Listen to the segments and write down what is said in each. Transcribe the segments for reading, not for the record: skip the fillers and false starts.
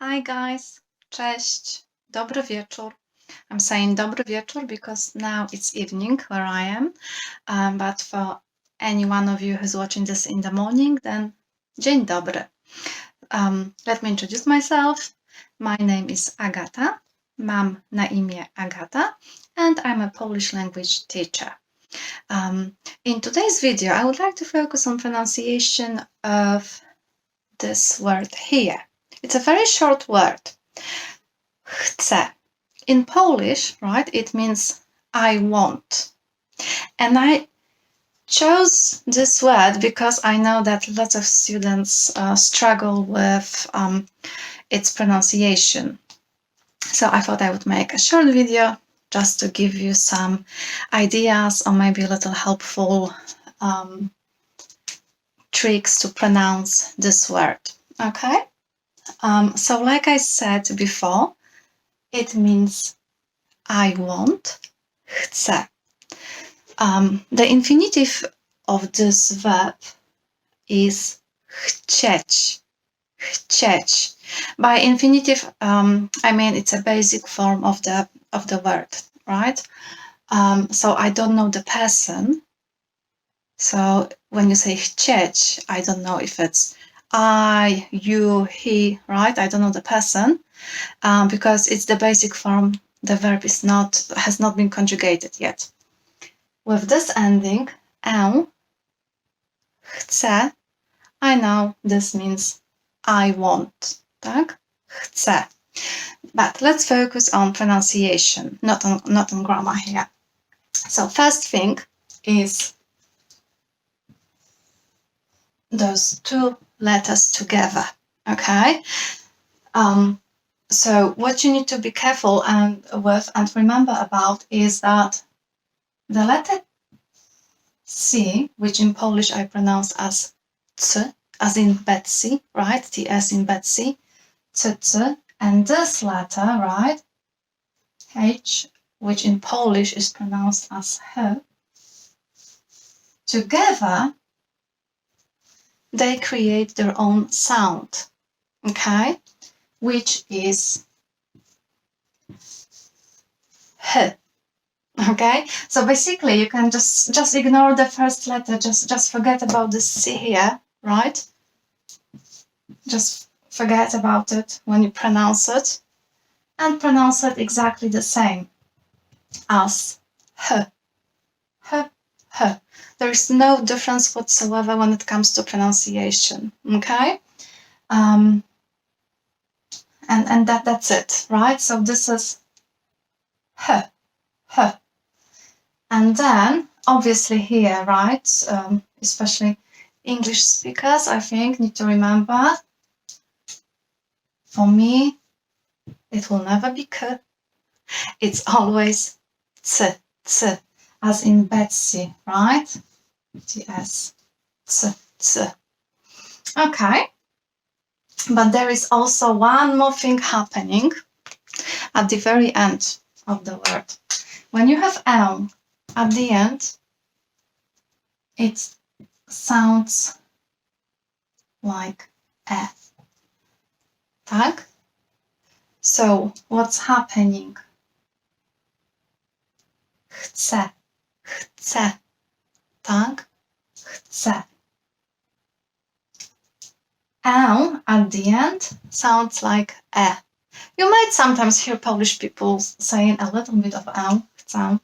Hi guys, cześć, dobry wieczór. I'm saying dobry wieczór because now it's evening where I am, but for any one of you who's watching this in the morning, then dzień dobry. Let me introduce myself. My name is Agata. Mam na imię Agata, and I'm a Polish language teacher. In today's video, I would like to focus on pronunciation of this word here. It's a very short word. Chcę. In Polish, right, it means I want. And I chose this word because I know that lots of students struggle with its pronunciation. So I thought I would make a short video just to give you some ideas or maybe a little helpful tricks to pronounce this word. Okay? So like I said before, it means I want, chcę. The infinitive of this verb is chcieć, chcieć. By infinitive, I mean it's a basic form of the word, right? So I don't know the person. So when you say chcieć, I don't know if it's I, you, he, right? I don't know the person because it's the basic form. The verb has not been conjugated yet. With this ending, chcę, I know this means I want, tak? Chcę. But let's focus on pronunciation, not on grammar here. So first thing is those two letters together, okay? So what you need to be careful with and remember about is that the letter C, which in Polish I pronounce as C, as in Betsy, right? The S in Betsy, C, and this letter, right? H, which in Polish is pronounced as H, together they create their own sound, okay? Which is H. Okay, so basically you can just ignore the first letter, just forget about this C here, right? Just forget about it when you pronounce it, and pronounce it exactly the same as H. H, H. There is no difference whatsoever when it comes to pronunciation, okay? And that's it, right? So this is H, H. And then, obviously here, right, especially English speakers, I think, need to remember, for me, it will never be K. It's always C, C, as in Betsy, right? T-S, C, C. Okay. But there is also one more thing happening at the very end of the word. When you have at the end, it sounds like E. Tak? So what's happening? Chcę, chcę, tak? Chcę. At the end sounds like E. You might sometimes hear Polish people saying a little bit of chcę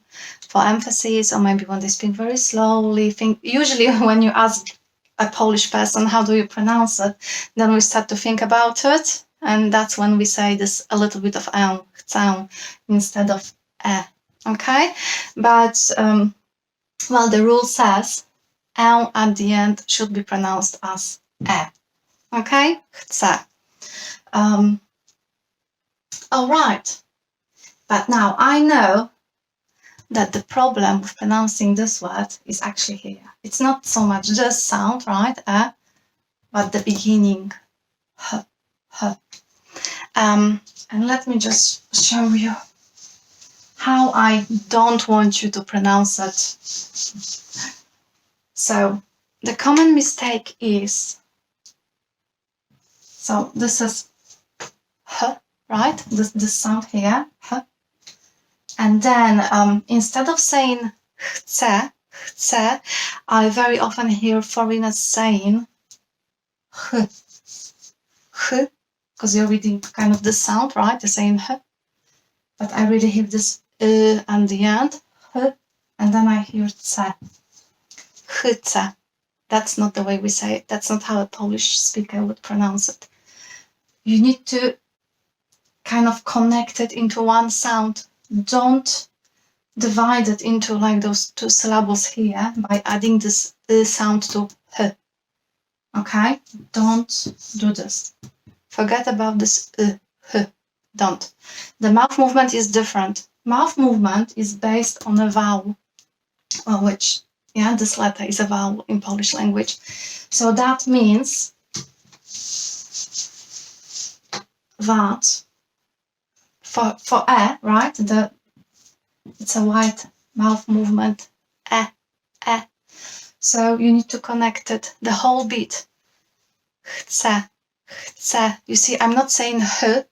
for emphasis, or maybe when they speak very slowly. Usually when you ask a Polish person how do you pronounce it, then we start to think about it, and that's when we say this a little bit of chcę instead of E. Okay, but well, the rule says at the end should be pronounced as E. Okay, chcę. All right, but now I know that the problem with pronouncing this word is actually here. It's not so much this sound, right, but the beginning, H, H. And let me just show you how I don't want you to pronounce it. So the common mistake is, so this is right? This sound here, and then instead of saying chcę, I very often hear foreigners saying because you're reading kind of the sound, right? They're saying but I really hear this and the end, and then I hear chcę. Chcę. That's not the way we say it. That's not how a Polish speaker would pronounce it. You need to kind of connect it into one sound. Don't divide it into like those two syllables here by adding this sound to h. Okay? Don't do this. Forget about this h. Don't. The mouth movement is different. Mouth movement is based on a vowel, which, yeah, this letter is a vowel in Polish language. So that means that for e, right, it's a white mouth movement, e. So you need to connect it, the whole beat. Chcę. You see, I'm not saying h,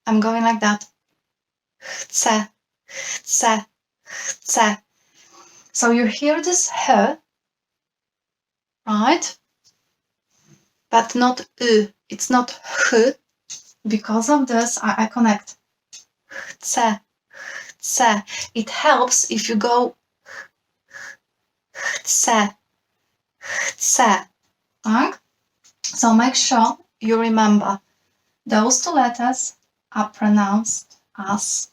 I'm going like that. Chcę. So you hear this h, right? But not u. It's not h. Because of this, I connect. Chcę. It helps if you go chcę. Right? So make sure you remember those two letters are pronounced as,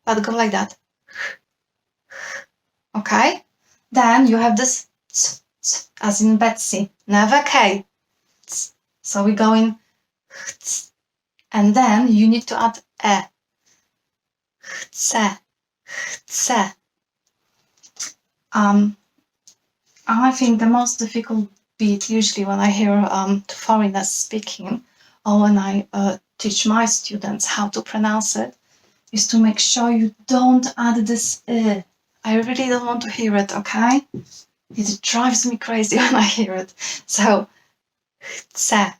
but go like that. Okay? Then you have this ts, as in Betsy, never K. Ts. So we go in ts, and then you need to add e. Chcę. I think the most difficult beat usually when I hear foreigners speaking or when I teach my students how to pronounce it is to make sure you don't add this I really don't want to hear it, okay? It drives me crazy when I hear it. So, chcę.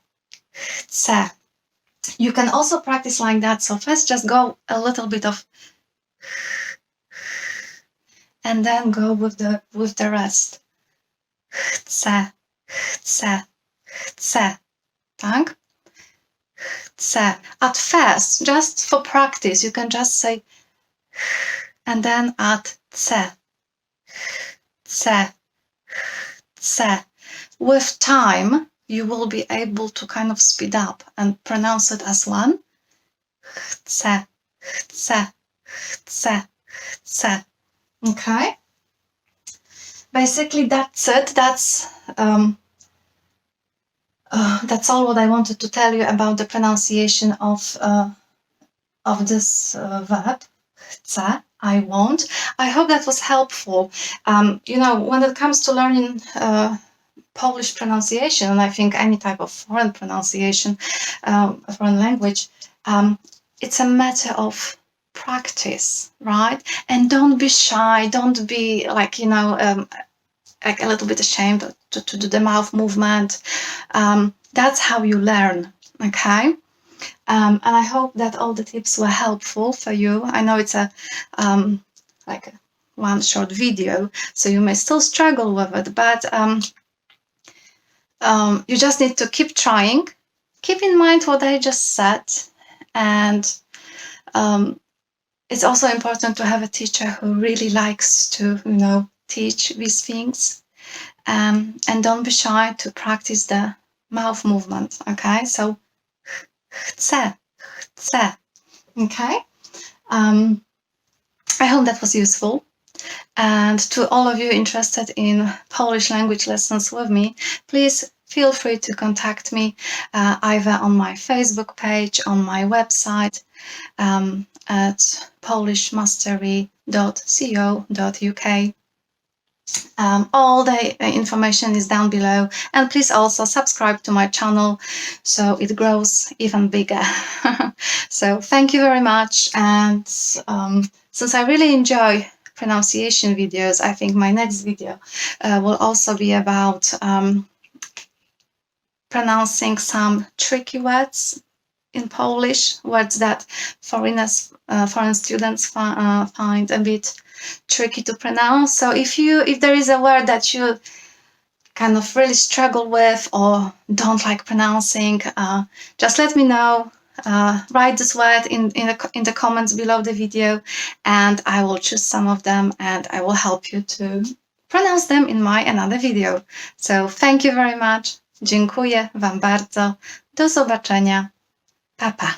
You can also practice like that. So first just go a little bit of and then go with the rest. Chcę. Tak? Chcę. At first, just for practice, you can just say and then add chcę. With time, you will be able to kind of speed up and pronounce it as one. Chcę. Okay? Basically, that's it. That's all what I wanted to tell you about the pronunciation of this verb. Chcę, I want. I hope that was helpful. You know, when it comes to learning Polish pronunciation, and I think any type of foreign pronunciation, foreign language, it's a matter of practice, right? And don't be shy. Don't be like, you know, like a little bit ashamed to do the mouth movement. That's how you learn, okay? And I hope that all the tips were helpful for you. I know it's a like one short video, so you may still struggle with it, but you just need to keep trying. Keep in mind what I just said, and it's also important to have a teacher who really likes to, you know, teach these things, and don't be shy to practice the mouth movement, okay? So chcę. Okay? I hope that was useful. And to all of you interested in Polish language lessons with me, please feel free to contact me either on my Facebook page, on my website, at polishmastery.co.uk. All the information is down below, and please also subscribe to my channel so it grows even bigger. So thank you very much, and since I really enjoy pronunciation videos, I think my next video will also be about pronouncing some tricky words in Polish, words that foreign students find a bit tricky to pronounce. So if there is a word that you kind of really struggle with or don't like pronouncing, just let me know. Write this word in the comments below the video, and I will choose some of them and I will help you to pronounce them in my another video. So thank you very much. Dziękuję Wam bardzo. Do zobaczenia. Pa, pa.